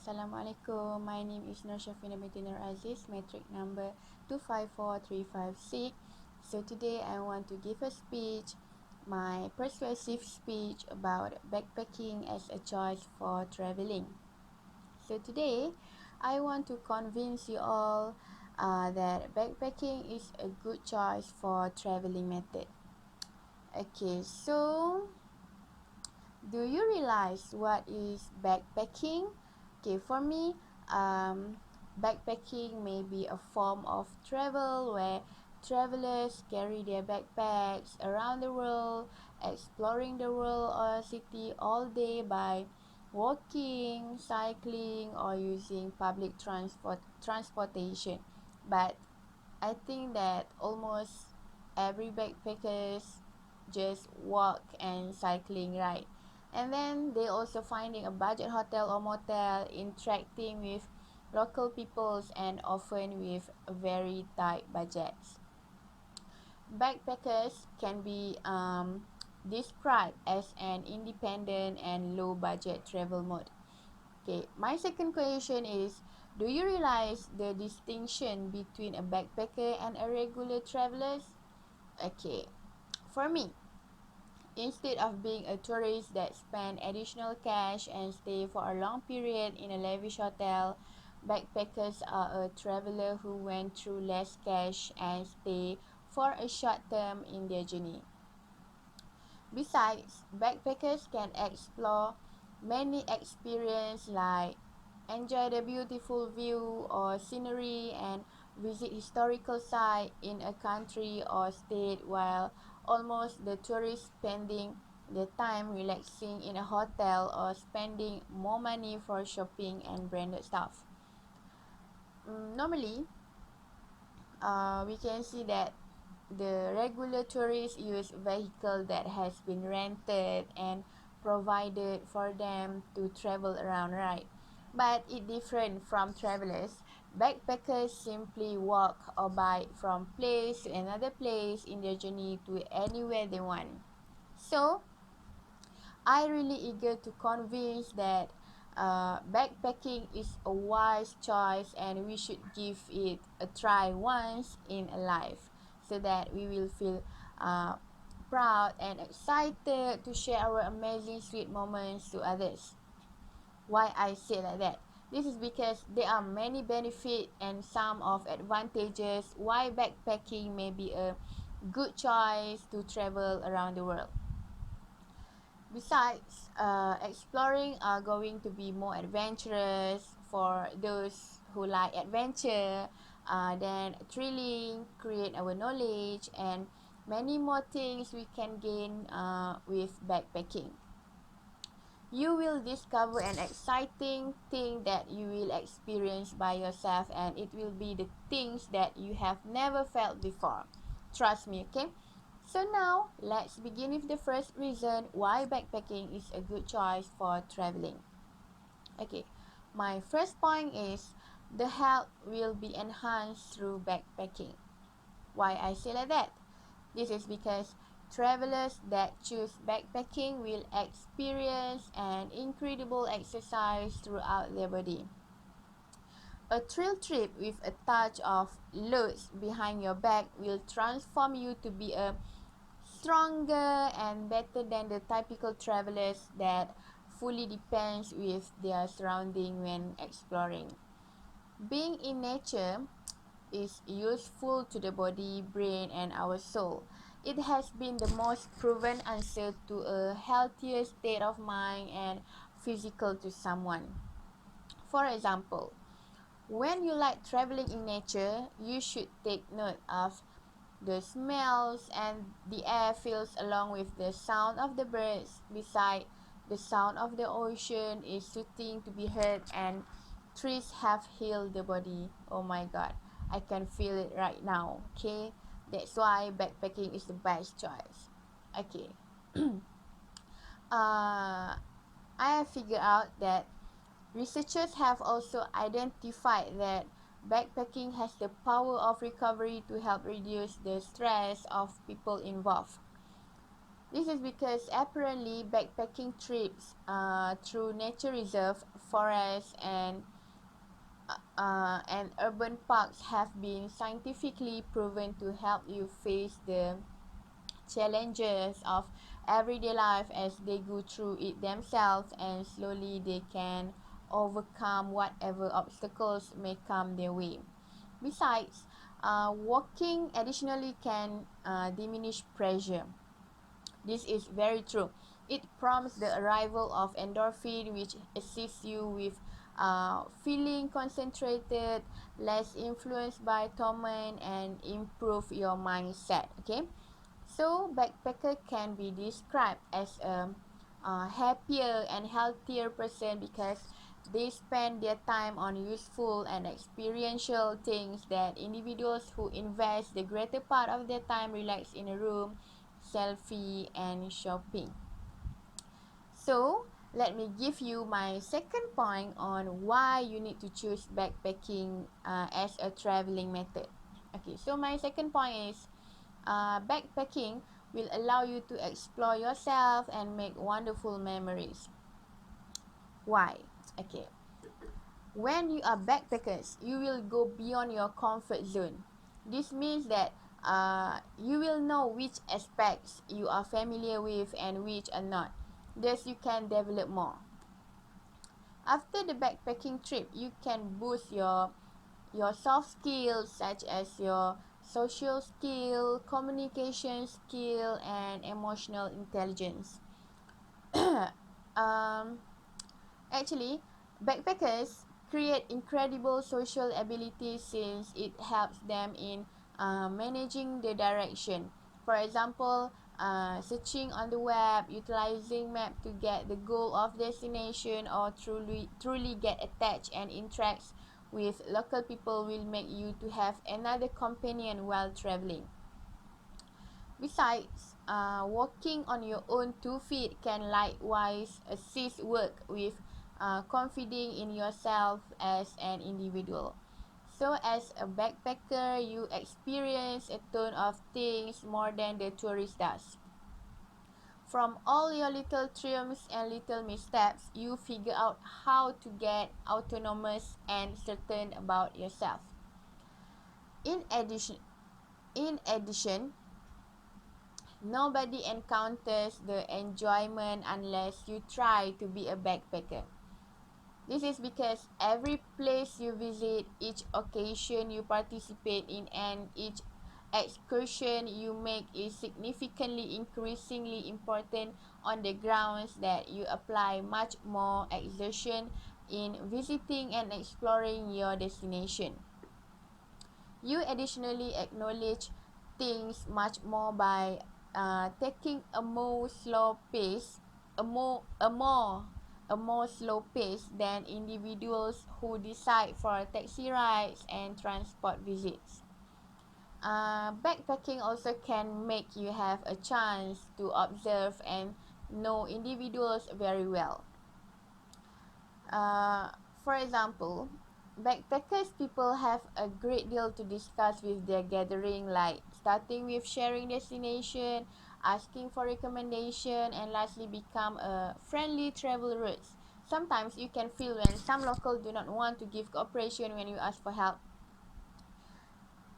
Assalamualaikum. My name is Nur Shafina binti Nur Aziz, metric number 254356. So today I want to give a speech, my persuasive speech about backpacking as a choice for traveling. So today I want to convince you all that backpacking is a good choice for traveling method. Okay, so do you realize what is backpacking? Okay, for me, backpacking may be a form of travel where travelers carry their backpacks around the world, exploring the world or city all day by walking, cycling, or using public transportation. But I think that almost every backpackers just walk and cycling, right? And then they also finding a budget hotel or motel, interacting with local peoples and often with very tight budgets. Backpackers can be described as an independent and low budget travel mode. Okay, my second question is, do you realize the distinction between a backpacker and a regular traveler? Okay, for me, instead of being a tourist that spend additional cash and stay for a long period in a lavish hotel, backpackers are a traveler who went through less cash and stay for a short term in their journey. Besides, backpackers can explore many experiences like enjoy the beautiful view or scenery and visit historical site in a country or state, while almost the tourist spending the time relaxing in a hotel or spending more money for shopping and branded stuff. Normally, we can see that the regular tourists use vehicle that has been rented and provided for them to travel around, right? But it different from travelers. Backpackers simply walk or bike from place to another place in their journey to anywhere they want. So I really eager to convince that backpacking is a wise choice and we should give it a try once in a life so that we will feel proud and excited to share our amazing sweet moments to others. Why I say like that? This is because there are many benefits and some of advantages why backpacking may be a good choice to travel around the world. Besides, exploring are going to be more adventurous for those who like adventure, then thrilling, create our knowledge, and many more things we can gain with backpacking. You will discover an exciting thing that you will experience by yourself, and it will be the things that you have never felt before. Trust me, okay? So now, let's begin with the first reason why backpacking is a good choice for traveling. Okay, my first point is the health will be enhanced through backpacking. Why I say like that? This is because travelers that choose backpacking will experience an incredible exercise throughout their body. A thrill trip with a touch of loads behind your back will transform you to be a stronger and better than the typical travelers that fully depends with their surrounding when exploring. Being in nature is useful to the body, brain, and our soul. It has been the most proven answer to a healthier state of mind and physical to someone. For example, when you like traveling in nature, you should take note of the smells and the air feels along with the sound of the birds. Beside, the sound of the ocean is soothing to be heard and trees have healed the body. Oh my god, I can feel it right now. Okay, that's why backpacking is the best choice. Okay. I have figured out that researchers have also identified that backpacking has the power of recovery to help reduce the stress of people involved. This is because apparently backpacking trips through nature reserve, forests, and urban parks have been scientifically proven to help you face the challenges of everyday life as they go through it themselves, and slowly they can overcome whatever obstacles may come their way. Besides, walking additionally can diminish pressure. This is very true. It prompts the arrival of endorphin, which assists you with feeling concentrated, less influenced by torment, and improve your mindset. Okay, so backpacker can be described as a happier and healthier person because they spend their time on useful and experiential things that individuals who invest the greater part of their time relax in a room, selfie, and shopping. So, let me give you my second point on why you need to choose backpacking as a traveling method. Okay, so my second point is backpacking will allow you to explore yourself and make wonderful memories. Why? Okay, when you are backpackers, you will go beyond your comfort zone. This means that you will know which aspects you are familiar with and which are not. Thus, you can develop more. After the backpacking trip, you can boost your soft skills such as your social skill, communication skill, and emotional intelligence. um, Actually, backpackers create incredible social abilities since it helps them in managing the direction. For example, searching on the web, utilizing map to get the goal of destination, or truly get attached and interacts with local people will make you to have another companion while traveling. Besides, walking on your own 2 feet can likewise assist work with confiding in yourself as an individual. So, as a backpacker, you experience a ton of things more than the tourist does. From all your little triumphs and little missteps, you figure out how to get autonomous and certain about yourself. In addition, in addition, nobody encounters the enjoyment unless you try to be a backpacker. This is because every place you visit, each occasion you participate in, and each excursion you make is significantly increasingly important on the grounds that you apply much more exertion in visiting and exploring your destination. You additionally acknowledge things much more by taking a more slow pace, a more slow pace than individuals who decide for taxi rides and transport visits. Backpacking also can make you have a chance to observe and know individuals very well. Uh, for example, backpackers people have a great deal to discuss with their gathering, like starting with sharing destination, asking for recommendation, and lastly become a friendly travel routes. Sometimes you can feel when some locals do not want to give cooperation when you ask for help.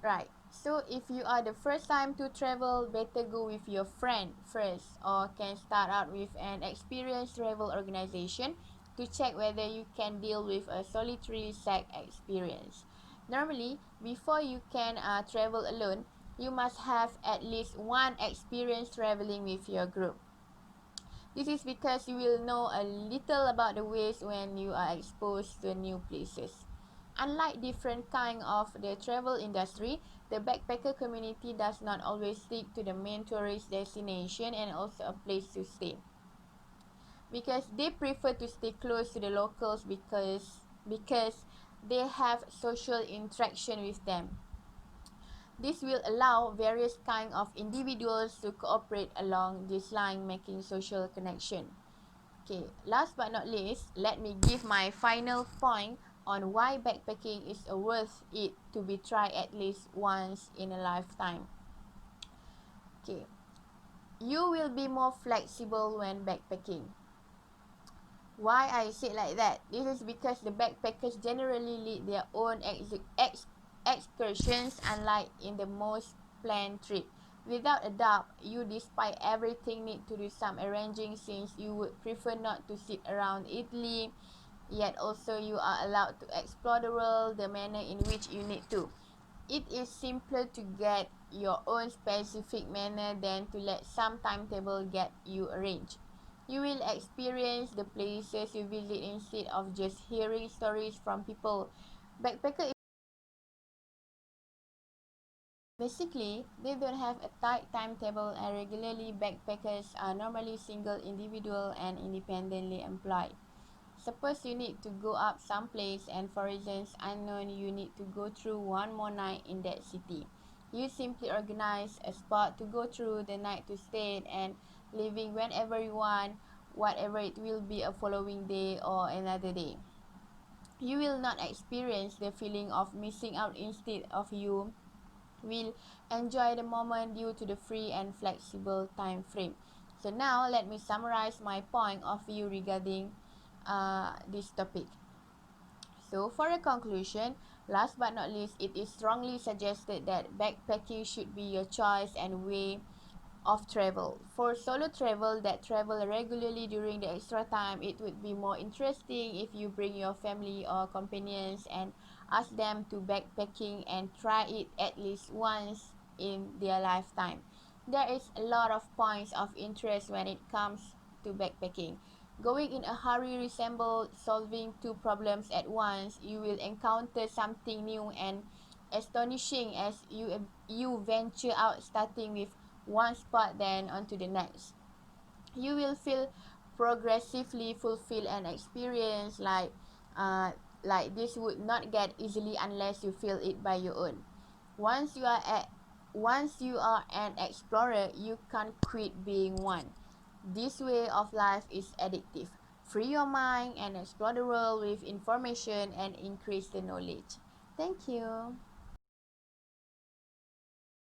Right. So if you are the first time to travel, better go with your friend first, or can start out with an experienced travel organization to check whether you can deal with a solitary sec experience. Normally, before you can travel alone, you must have at least one experience traveling with your group. This is because you will know a little about the ways when you are exposed to new places. Unlike different kind of the travel industry, the backpacker community does not always stick to the main tourist destination and also a place to stay. Because they prefer to stay close to the locals because they have social interaction with them. This will allow various kind of individuals to cooperate along this line, making social connection. Okay, last but not least, let me give my final point on why backpacking is worth it to be tried at least once in a lifetime. Okay, You will be more flexible when backpacking. Why I say like that? This is because the backpackers generally lead their own excursions, unlike in the most planned trip. Without a doubt, you, despite everything, need to do some arranging since you would prefer not to sit around idly. Yet also you are allowed to explore the world the manner in which you need to. It is simpler to get your own specific manner than to let some timetable get you arranged. You will experience the places you visit instead of just hearing stories from people. Backpacker, basically, they don't have a tight timetable, and regularly backpackers are normally single individual and independently employed. Suppose you need to go up someplace and for reasons unknown you need to go through one more night in that city. You simply organize a spot to go through the night to stay and leaving whenever you want, whatever it will be a following day or another day. You will not experience the feeling of missing out, instead of you will enjoy the moment due to the free and flexible time frame. So now let me summarize my point of view regarding this topic. So for a conclusion, last but not least, it is strongly suggested that backpacking should be your choice and way of travel. For solo travel that travel regularly during the extra time, it would be more interesting if you bring your family or companions and ask them to backpacking and try it at least once in their lifetime. There is a lot of points of interest when it comes to backpacking. Going in a hurry resembles solving two problems at once. You will encounter something new and astonishing as you venture out, starting with one spot then onto the next. You will feel progressively fulfilled and experience like this would not get easily unless you feel it by your own. Once you are at Once you are an explorer, you can't quit being one. This way of life is addictive. Free your mind and explore the world with information and increase the knowledge. Thank you.